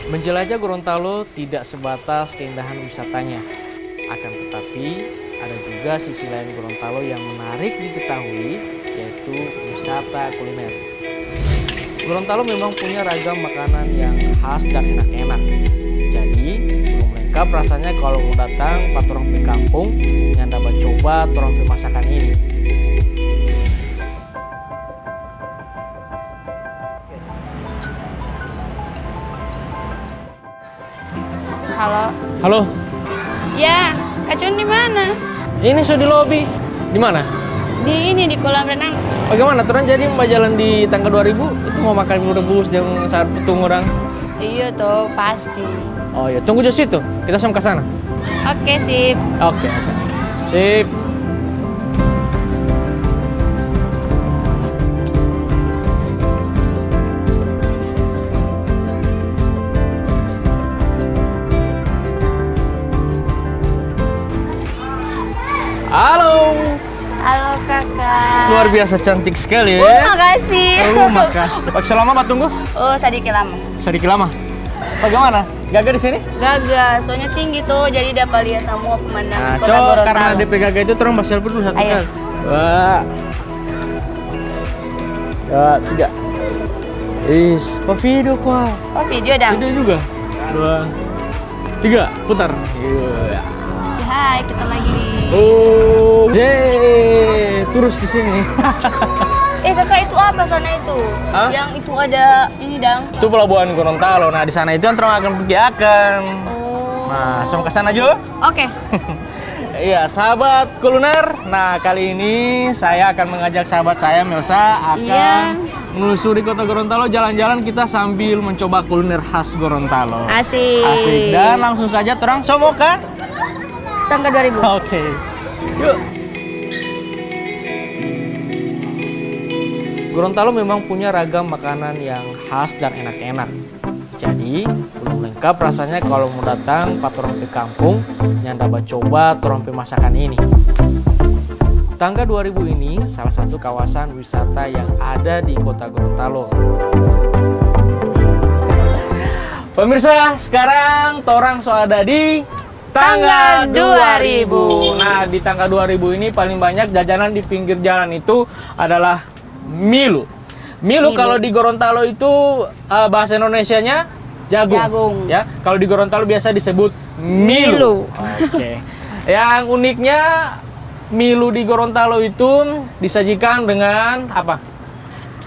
Menjelajah Gorontalo tidak sebatas keindahan wisatanya, akan tetapi ada juga sisi lain Gorontalo yang menarik diketahui, yaitu wisata kuliner. Gorontalo memang punya ragam makanan yang khas dan enak-enak. Jadi, belum lengkap rasanya kalau mau datang pas orang di kampung yang dapat coba orang masakan ini. Halo. Halo, Ya, Kak Cun di mana? ini sudah di lobi. Di mana? Di kolam renang. Bagaimana? Turun jadi mau jalan di tangga 2000 itu mau makan mie rebus yang saat petung orang. Iya tuh, pasti. Oh ya, tunggu di situ. Kita sama ke sana. Oke, sip. Oke. Sip. Halo. Halo, Kakak. Luar biasa cantik sekali ya. Makasih. Makasih. Pak selama Pak tunggu? Oh, sedikit lama. Sedikit lama. Bagaimana? Gagal di sini? Gagal, soalnya tinggi tuh, jadi dapat lihat semua pemandangan Nah, kota cok, Gorontalo. karena DP gagal itu terus Mas dulu satu Ayo. kali. Wah. Ya, tiga. Pak video kuah. Oh, video dong. Video juga. 2, 3, putar. Iya. Hai, kita lagi di... Oh, terus di sini. Kakak, itu apa sana itu? Hah? Yang itu ada ini dang. Itu pelabuhan Gorontalo. Nah, di sana itu orang akan pergi akan. Oh. Nah, sama ke sana juga. Oke. Iya, sahabat kuliner. Nah, kali ini saya akan mengajak sahabat saya Melsa akan Iya. menelusuri kota Gorontalo, jalan-jalan kita sambil mencoba kuliner khas Gorontalo. Asik. Asik. Dan langsung saja terang somoka. Tangga 2000. Oke. Yuk. Gorontalo memang punya ragam makanan yang khas dan enak-enak. Jadi, belum lengkap rasanya kalau mau datang pas orang ke kampung yang dapat coba terompe masakan ini. Tangga 2000 ini salah satu kawasan wisata yang ada di kota Gorontalo. Pemirsa, sekarang torang so ada di Tangga 2000. Nah, di Tangga 2000 ini paling banyak jajanan di pinggir jalan itu adalah Milu. Milu kalau di Gorontalo itu bahasa Indonesianya jagung. Jagung. Ya, kalau di Gorontalo biasa disebut Milu. Oke. Yang uniknya Milu di Gorontalo itu disajikan dengan apa?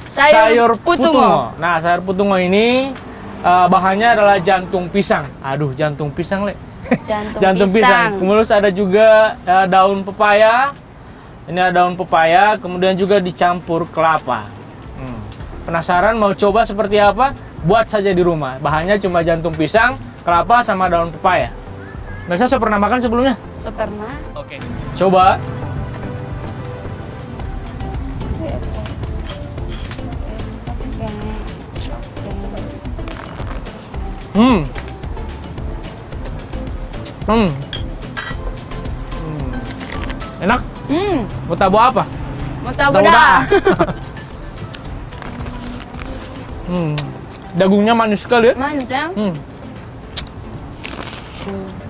Sayur putungo. Nah, sayur putungo ini bahannya adalah jantung pisang. Aduh, jantung pisang, Le. Jantung pisang. Kemudian ada juga daun pepaya. Ini ada daun pepaya, kemudian juga dicampur kelapa. Penasaran mau coba seperti apa? Buat saja di rumah. Bahannya cuma jantung pisang, kelapa, sama daun pepaya. Nggak saya pernah makan sebelumnya? Pernah. Oke. Coba. Enak. Mau tabu apa? Mau tahu dah. Dagungnya manis sekali ya. Manis ya?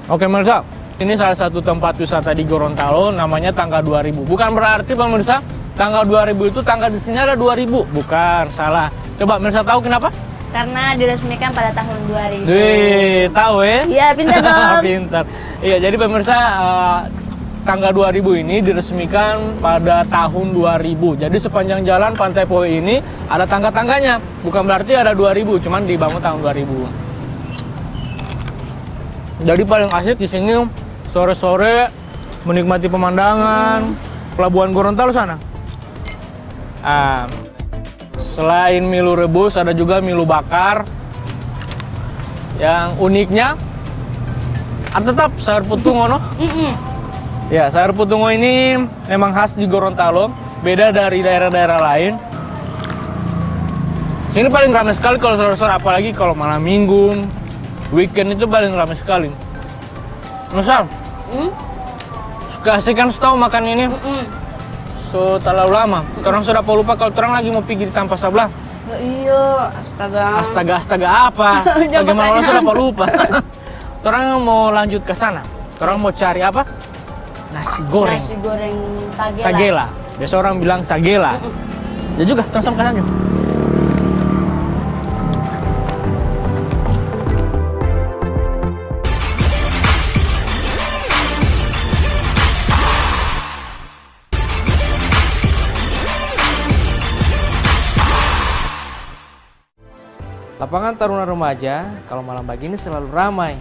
Oke, Melsa. Ini salah satu tempat wisata di Gorontalo, namanya Tangga 2000. Bukan berarti, pemirsa, Tangga 2000 itu tangga di sini ada 2000. Bukan, salah. Coba Melsa tahu kenapa? Karena diresmikan pada tahun 2000. Tahu ya? Iya, pintar dong. Pintar. Iya, jadi pemirsa, Tangga 2000 ini diresmikan pada tahun 2000. Jadi sepanjang jalan Pantai Poe ini ada tangga-tangganya. Bukan berarti ada 2000, cuman dibangun tahun 2000. Jadi paling asik di sini sore-sore menikmati pemandangan pelabuhan Gorontalo sana. Selain milu rebus ada juga milu bakar. Yang uniknya tetap sayur putungo, no? Ya, sayur putungo ini memang khas di Gorontalo, beda dari daerah-daerah lain. Ini paling ramai sekali kalau sore-sore, apalagi kalau malam minggu, weekend itu paling ramai sekali. Misal, kasih kan setahu makan ini. So terlalu lama. Orang sudah lupa kalau orang lagi mau pergi di tanpa sebelah. Iya, astaga. Astaga apa? Jangan Bagaimana tanya. lo sudah lupa? Orang mau lanjut ke sana. Orang mau cari apa? Nasi goreng. Nasi goreng sagela. Sagela. Biasa orang bilang sagela. Ya juga, langsung ke sana. Lapangan Taruna Remaja kalau malam begini selalu ramai.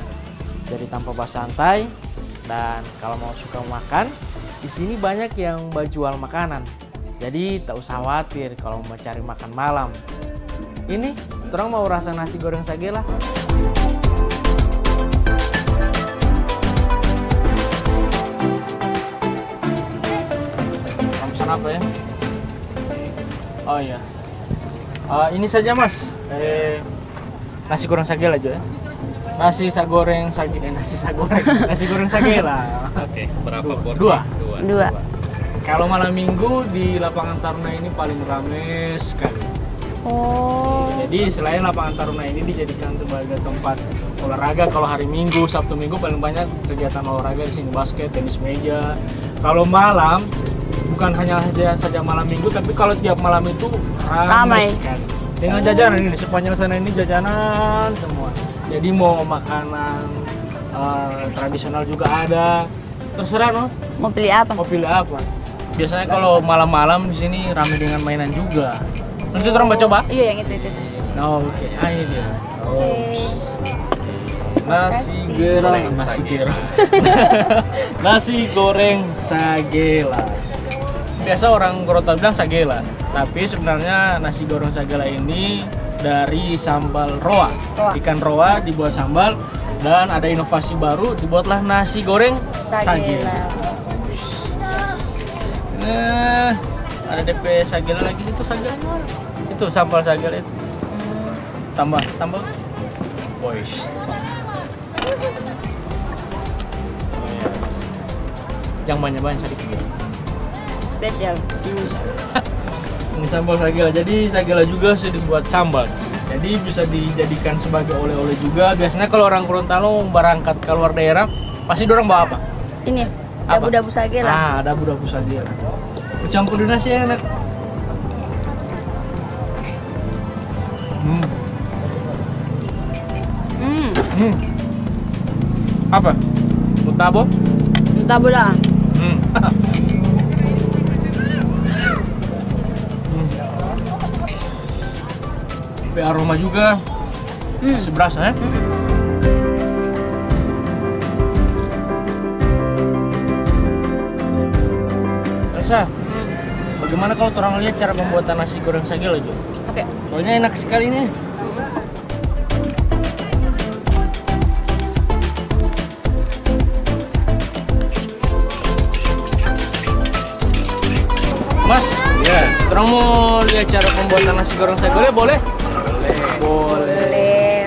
Jadi tanpa santai dan kalau mau suka makan, di sini banyak yang jual makanan. Jadi tak usah khawatir kalau mau cari makan malam. Ini, orang mau rasa nasi goreng sagela. Pesan apa ya? Oh iya. Ini saja mas. Nasi goreng sagela aja ya. Nasi goreng sagela. Oke, berapa porsi? Dua. Kalau malam minggu di lapangan Taruna ini paling ramai sekali. Oh. Jadi selain lapangan Taruna ini dijadikan sebagai tempat olahraga, kalau hari Minggu, Sabtu Minggu paling banyak kegiatan olahraga di sini, basket, tenis meja. Kalau malam bukan hanya saja malam Minggu, tapi kalau tiap malam itu ramai sekali. Dengan jajanan ini, sepanjang sana ini jajanan semua. Jadi mau makanan tradisional juga ada. Terserah no, Mau pilih apa? mau pilih apa. Biasanya kalau malam-malam di sini ramai dengan mainan juga. Nanti orang mau coba? Iya, yang itu. Oh, oke. Ini dia. Nasi goreng, nasi goreng sagela. Biasa orang Gorontalo bilang sagela, tapi sebenarnya nasi goreng sagela ini dari sambal roa. Ikan roa dibuat sambal dan ada inovasi baru, dibuatlah nasi goreng sagela. Nah, ada DP sagela lagi itu sagela. Itu sambal sagela itu. Tambah. Boys. Yang banyak-banyak sedikit. Spesial. Ini sambal sagela. Jadi sagela juga sudah dibuat sambal. Jadi bisa dijadikan sebagai oleh-oleh juga. Biasanya kalau orang Gorontalo berangkat ke luar daerah, pasti dorang bawa apa? Ini Apa? dabu-dabu sagela. Ah, dabu-dabu sagela. Campur di nasi enak. Apa? Mutabo? Dabu lah. Tapi aroma juga masih berasa ya? Elsa, bagaimana kalau orang lihat cara pembuatan nasi goreng sagela Jo? Oke. Soalnya enak sekali nih. Mas, Ya, orang mau lihat cara pembuatan nasi goreng sagela boleh? Boleh.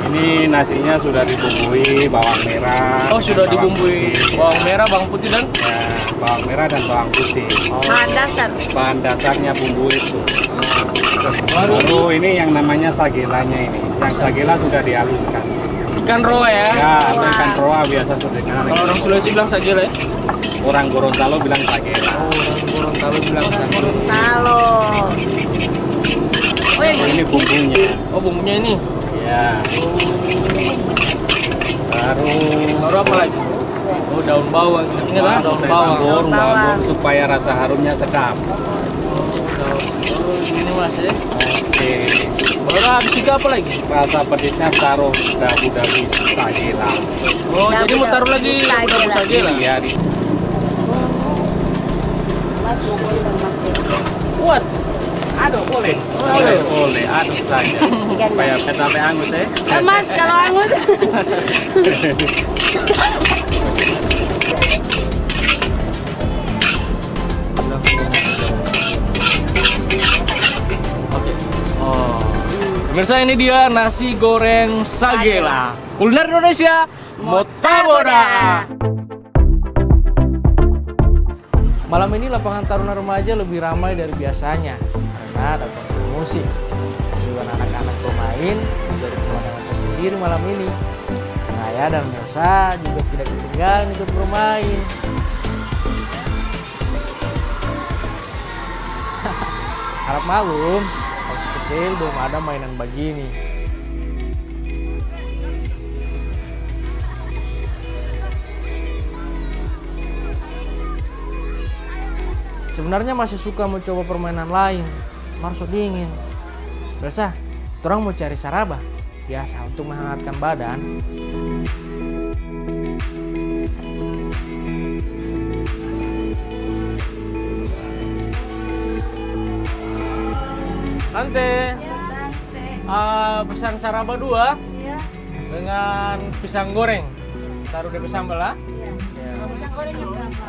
ini nasinya sudah dibumbui bawang merah. Oh, sudah bawang dibumbui putih. bawang merah, bawang putih dan Ya, bawang merah dan bawang putih. Bahan dasar. Bahan dasarnya bumbu itu. Baru ini yang namanya sagelanya ini. Yang sagela sudah dihaluskan. ikan roa ya. Ya, ikan roa biasa sedengar. Kalau orang Sulawesi bilang sagela ya. Orang Gorontalo bilang sagela. Oh, orang Gorontalo bilang sagela. Halo. Oh, yang Ini ini. bumbunya. Oh, bumbunya ini. Ya. Baru apa lagi? Oh, daun bawang. Ingat kan? Daun bawang. Bawang supaya rasa harumnya sedap. Oh, gini mas ya. Oke. Baru habis itu apa lagi? Rasa pedisnya taruh dabu-dabu sagela. Oh, jadi mau taruh lagi dabu sagela. Iya, Mas, boleh dong, Mas. Kuat. Aduh, boleh. boleh, aduk saja. Ikan. Supaya sampai angus ya. Mas, kalau angus. Oke. Oh. Pemirsa, ini dia nasi goreng sagela. Kuliner Indonesia, Motaboda. Malam ini lapangan Taruna Remaja lebih ramai dari biasanya karena ada pengunjung musik. Juga anak-anak bermain dari pemandangan tersendiri malam ini. Saya dan Melsa juga tidak ketinggalan ikut bermain. Harap maklum, waktu kecil belum ada mainan begini. Sebenarnya masih suka mencoba permainan lain, marso dingin. Biasa, orang mau cari saraba, biasa untuk menghangatkan badan. Tante, pesan saraba 2 dengan pisang goreng. Taruh di sambal lah. Pisang goreng yang berapa?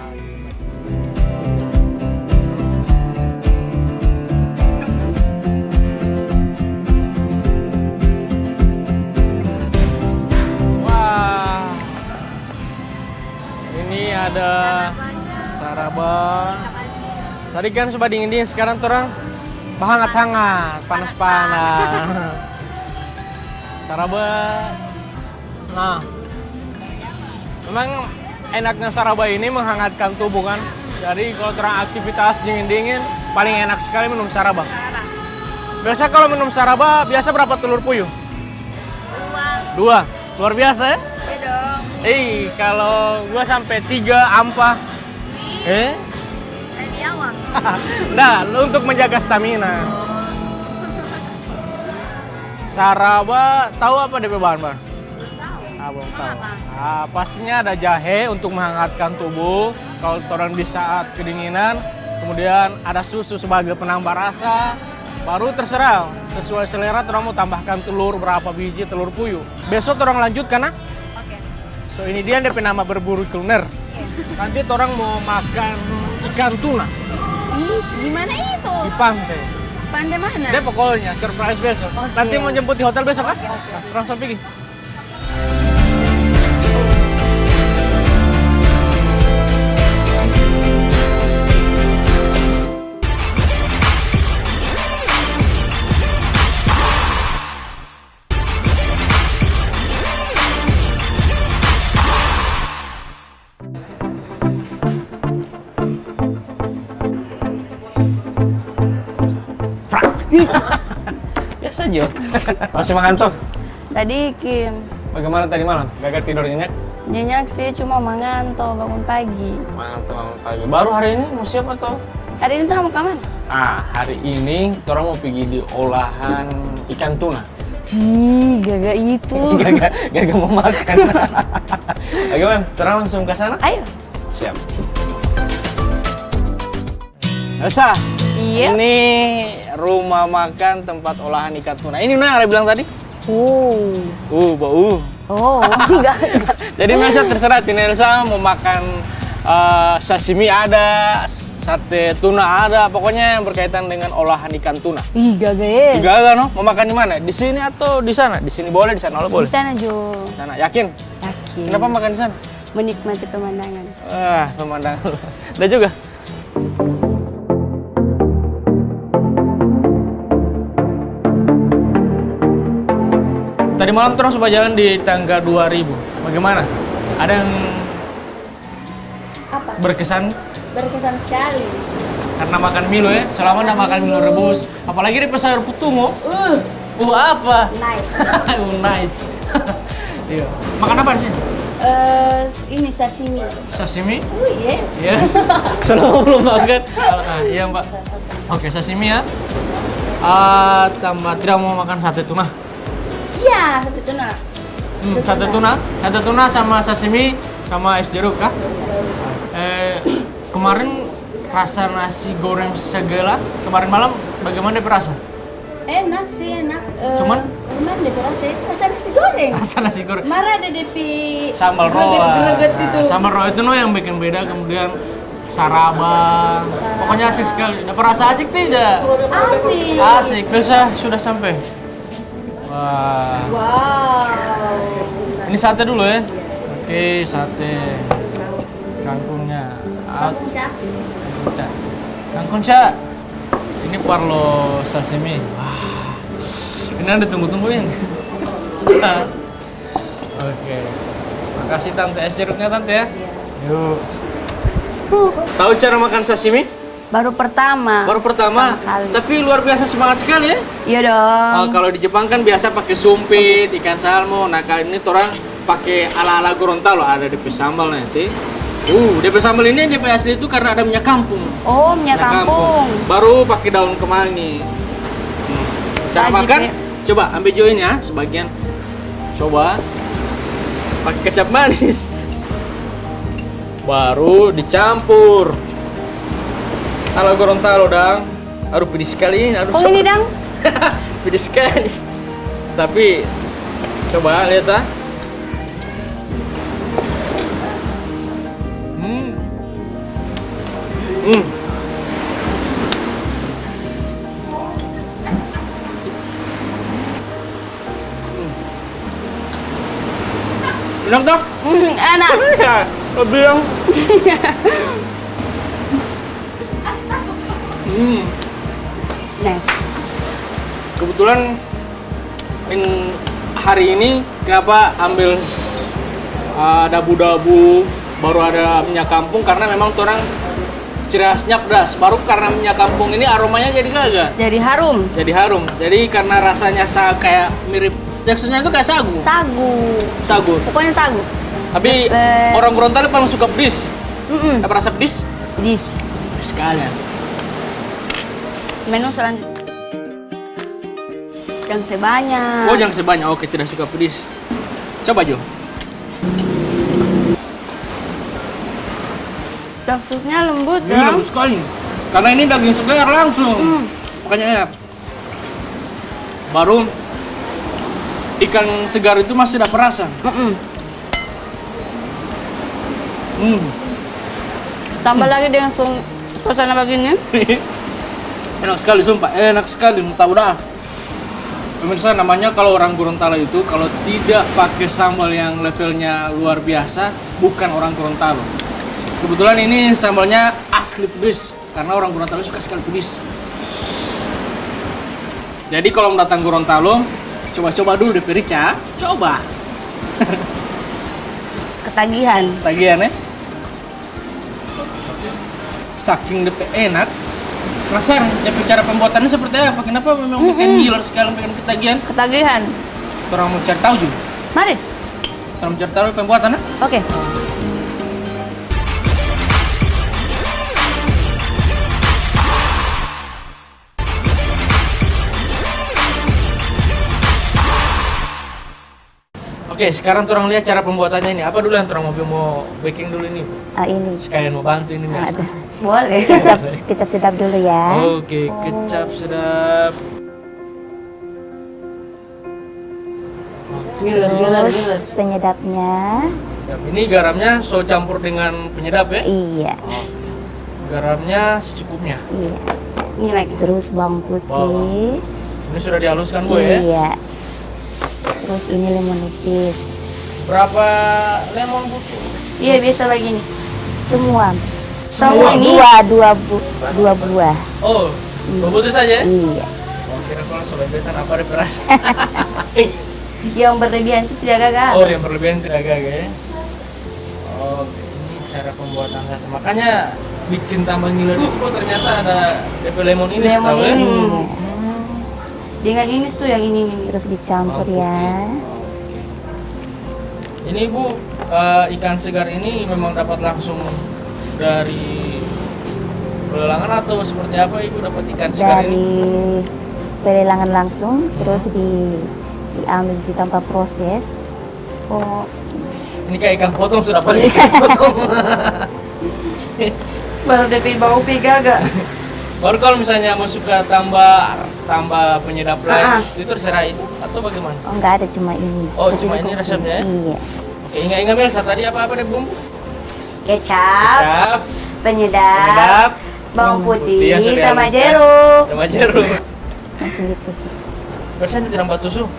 Ini ada saraba. Tadi kan sudah dingin-dingin, sekarang orang hangat-hangat, panas-panas. Saraba. Nah, memang enaknya saraba ini menghangatkan tubuh kan. Jadi kalau orang aktivitas dingin-dingin, paling enak sekali minum saraba. Biasa kalau minum saraba, biasa berapa telur puyuh? 2. Luar biasa ya? Iya dong. Kalau gua sampai 3 ampa. Ini awang. Nah, untuk menjaga stamina. Saraba, tahu apa DP bahan-bahan? Belum tahu. Pastinya ada jahe untuk menghangatkan tubuh kalau orang di saat kedinginan. Kemudian ada susu sebagai penambah rasa. Baru terserah sesuai selera orang mau tambahkan telur berapa biji telur puyuh. Besok orang lanjutkan, nah? Oke. So ini dia DP nama berburu kuliner. Nanti orang mau makan ikan tuna Ih, gimana itu? di pantai. Pandai mana? Dia pokoknya surprise besok. Oke. Nanti mau jemput di hotel besok kan? Oke. Orang sampai pergi. Biasa aja. Masih makan tuh? Tadi Kim, Bagaimana tadi malam? Gak tidur nyenyak? nyenyak sih cuma mengantuk bangun pagi. Mantap pagi. Baru hari ini mau siapa tuh? Hari ini tuh mau kemana? Hari ini orang mau pergi di olahan ikan tuna. Ih, gak itu. Gak mau makan. Bagaimana? Orang langsung ke sana? Ayo. Siap. Elsa, Iya. ini rumah makan tempat olahan ikan tuna. Ini yang ada bilang tadi? Bau. Oh, enggak. Jadi Elsa terserah, Elsa mau makan sashimi ada, sate tuna ada, pokoknya yang berkaitan dengan olahan ikan tuna. Ih, gak. Gak no? Mau makan di mana? Di sini atau di sana? Di sini boleh, di sana boleh. Di sana Jo. Di sana, yakin? Yakin. Kenapa makan di sana? Menikmati pemandangan. Pemandangan. Udah juga. Tadi malam terus coba jalan di tangga 2000. Bagaimana? Ada yang Apa? berkesan Berkesan sekali. karena makan Milo ya? Selama nggak makan Milo rebus, apalagi di sayur putungo. Apa? Nice. Nice. Iya. Makan apa di sini? Ini sashimi. Sashimi? Yes. Yes. Selama belum makan. Iya Mbak. Oke, sashimi ya. Tambah tidak mau makan sate tuna. Iya, sate tuna. Sate tuna sama sashimi sama es jeruk kah? Kemarin rasa nasi goreng segala kemarin malam bagaimana dia perasa? Enak sih, enak. Cuman deh rasa itu rasa nasi goreng. Rasa nasi goreng. Marah ada DP Sambal roa. greget itu. Sambal roa itu yang bikin beda, kemudian saraba. Pokoknya asik sekali. Dapat rasa asik tidak? Asik. Asik. Biasa sudah sampai. Wah. Wow. Ini sate dulu ya. Oke, sate. Kangkungnya. Kangkung Cak. Kangkung Cak. Ini parlo sashimi. Wah, ini ada tunggu-tungguin. Oke. Makasih tante es jeruknya tante ya. Yuk. Tahu cara makan sashimi? Baru pertama. Baru pertama. Kali. Tapi luar biasa semangat sekali ya. Iya dong. Kalau di Jepang kan biasa pakai sumpit, ikan salmon. Nah kali ini orang pakai ala-ala Gorontalo. Ada DP sambal nanti. DP sambal ini DP asli itu karena ada minyak kampung. Oh, minyak kampung. Baru pakai daun kemangi. Cara Wajib makan, ya. coba ambil join ya, sebagian. Coba pakai kecap manis. Baru dicampur. Ala Gorontalo dang. Aduh pedis sekali ini. Aduh, Oh ini dang. pedis sekali. Tapi coba lihat ah. Enak dong? Enak. Lebih yang. Nice. Kebetulan hari ini kenapa ambil dabu-dabu baru ada minyak kampung karena memang orang ciri khasnya pedas. Baru karena minyak kampung ini aromanya jadi gagah. Jadi harum. Jadi harum. Jadi karena rasanya kayak mirip teksturnya itu kayak sagu. Sagu. Pokoknya sagu. Tapi orang Gorontalo paling suka pedes. Apa rasa pedes? Pedes. Pedes sekali. Menu selanjutnya. Yang sebanyak. Oh, jangan sebanyak. Oke, tidak suka pedes. Coba Jo. Teksturnya lembut Ini ya. lembut sekali. Karena ini daging segar langsung. Makanya enak. Baru ikan segar itu masih dapat rasa. Tambah lagi dengan suasana begini. Enak sekali sumpah, enak sekali, tahu dah. Pemirsa, namanya kalau orang Gorontalo itu kalau tidak pakai sambal yang levelnya luar biasa, bukan orang Gorontalo. Kebetulan ini sambalnya asli pedes, karena orang Gorontalo suka sekali pedes. Jadi kalau datang Gorontalo, coba-coba dulu DP Rica, coba. Ketagihan. Tagihan ya. Saking DP enak, penasaran DP cara pembuatannya seperti apa? Kenapa memang bikin gila sekali, bikin ketagihan? Ketagihan. Orang mau cari tahu juga. Mari. Orang mau cari tahu pembuatannya? Oke. Oke, sekarang orang lihat cara pembuatannya ini. Apa dulu yang orang mau baking dulu ini? Ini. Sekalian mau bantu ini Mas. Ada. Boleh. Kecap sedap dulu ya. Oke, kecap sedap. Terus penyedapnya. Ini garamnya so campur dengan penyedap ya? Iya. Garamnya secukupnya. Iya. Ini lagi. Terus bawang putih. Ini sudah dihaluskan Bu ya? Iya. Terus ini lemon nipis. Berapa lemon Bu? Iya biasa begini. Semua. Semua ini. Dua buah. Oh, begitu saja ya? Iya. Oh, kira kalau sobetan apa ada beras? Yang berlebihan itu tidak gagal. Oh, yang berlebihan tidak gagal ya? Oh, ini cara pembuatan sate. Makanya bikin tambah ngiler itu ternyata ada DP lemon ini. Lemon tahu ya? ini. Dengan ini tuh yang ini. Terus dicampur Bawang ya. putih. Ini Bu, ikan segar ini memang dapat langsung dari pelelangan atau seperti apa Ibu dapat ikan segar Dari ini? pelelangan langsung, terus diambil tanpa proses. Oh, Ini kayak ikan potong sudah pakai ikan potong. baru DP bau gagal. Baru kalau misalnya mau suka tambah penyedap lain, itu terserah Ibu atau bagaimana? Oh, enggak ada, cuma ini. Oh, cuma Secukupnya. ini resepnya ya? Iya. Oke, ingat Melsa tadi apa deh bumbu? Kecap, Kecap, penyedap, bawang putih, yang sudah sama dihaluskan. jeruk. Sama jeruk. Langsung ditusuk. Biasanya tidak buat tusuk.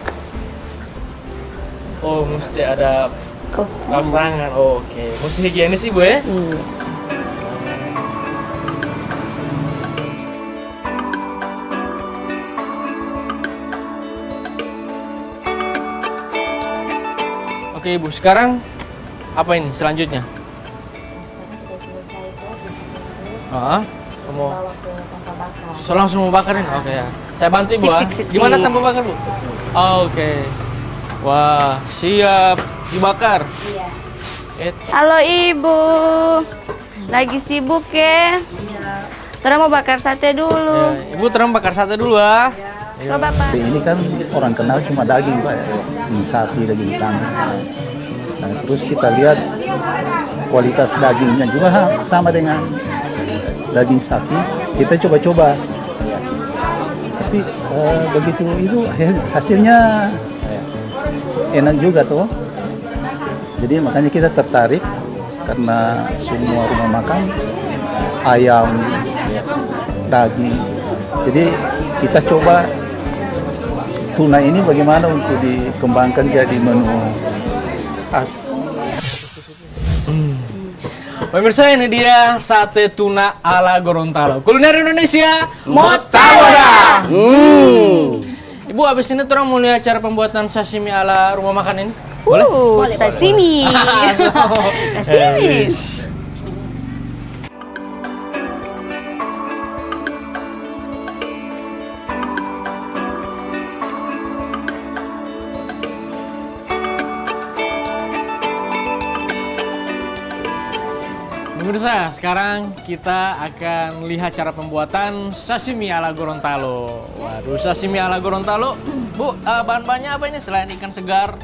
Oh, mesti ada kaos tangan. Oh, oke. Mesti higienis sih Bu ya? Iya. Oke Ibu, sekarang apa ini selanjutnya? Sekarang sudah selesai itu habis susu. Ah, Terus kamu bawa ke tanpa bakar. so langsung mau bakarin? Oke ya. Saya bantu Ibu. Sip, sip, sip, Gimana sip. tanpa bakar Bu? Oke. Wah, siap dibakar. Iya. Halo Ibu. Lagi sibuk ya? Terus mau bakar sate dulu. Ya, Ibu terang bakar sate dulu ah. Halo Bapak. Ini kan orang kenal cuma daging Pak ya, daging sapi, daging kambing. Nah, terus kita lihat kualitas dagingnya juga sama dengan daging sapi. Kita coba-coba. Tapi begitu itu hasilnya enak juga tuh. Jadi makanya kita tertarik karena semua rumah makan ayam, daging. Jadi kita coba tuna ini bagaimana untuk dikembangkan jadi menu khas. Pemirsa, ini dia sate tuna ala Gorontalo. Kuliner Indonesia Mau tahu dah? Ibu, abis ini orang mau lihat cara pembuatan sashimi ala rumah makan ini? Boleh? Sashimi. Sashimi. Pemirsa, sekarang kita akan lihat cara pembuatan sashimi ala Gorontalo. Waduh, sashimi ala Gorontalo. Bu, bahan-bahannya apa ini selain ikan segar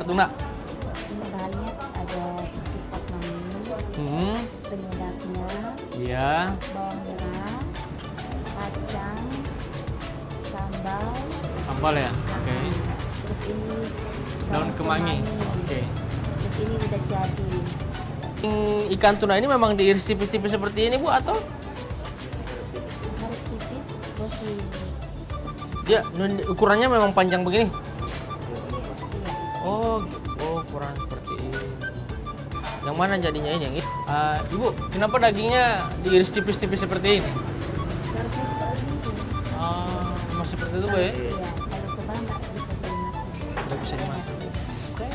tuna? Ini bahannya ada kecap manis, Hmm, penyedapnya, iya. bawang merah, kacang, sambal, Sambal ya? Oke. terus ini Daun kemangi. Oke. Terus ini udah jadi. Ikan tuna ini memang diiris tipis-tipis seperti ini, Bu, atau? Harus tipis, terus ini. Ya, ukurannya memang panjang begini? Oh, ukuran seperti ini. Yang mana jadinya ini? Yang ini? Ibu, kenapa dagingnya diiris tipis-tipis seperti ini? Harusnya seperti ini. Masih seperti itu, Bu ya? Iya, kalau tebal nggak bisa dimakan. Nggak bisa dimakan. Oke.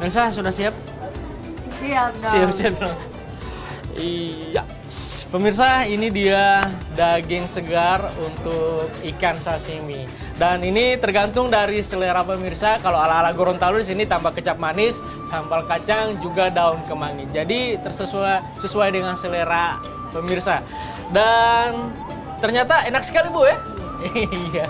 Elsa, sudah siap? Siap dong. Siap-siap dong. Iya. Pemirsa, ini dia daging segar untuk ikan sashimi. Dan ini tergantung dari selera pemirsa. Kalau ala-ala Gorontalo di sini tambah kecap manis, sambal kacang, juga daun kemangi. Jadi sesuai dengan selera pemirsa. Dan ternyata enak sekali, Bu ya? Iya.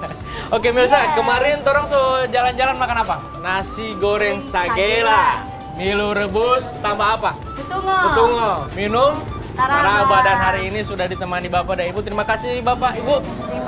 Oke, pemirsa, kemarin torong jalan-jalan makan apa? Nasi goreng sagela. Milo rebus tambah apa? Petungo. Minum Taraba. Dan hari ini sudah ditemani Bapak dan Ibu. Terima kasih Bapak, Ibu.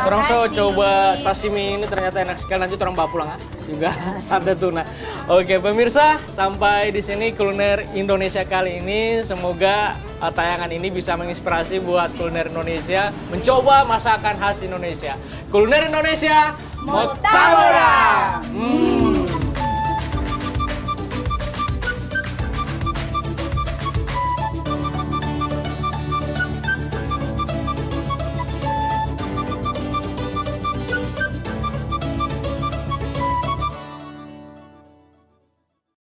Orang coba sashimi ini ternyata enak sekali. Nanti orang bawa pulang ya. Juga sate tuna. Oke pemirsa, sampai di sini kuliner Indonesia kali ini. Semoga tayangan ini bisa menginspirasi buat kuliner Indonesia mencoba masakan khas Indonesia. Kuliner Indonesia, mau tahu dah?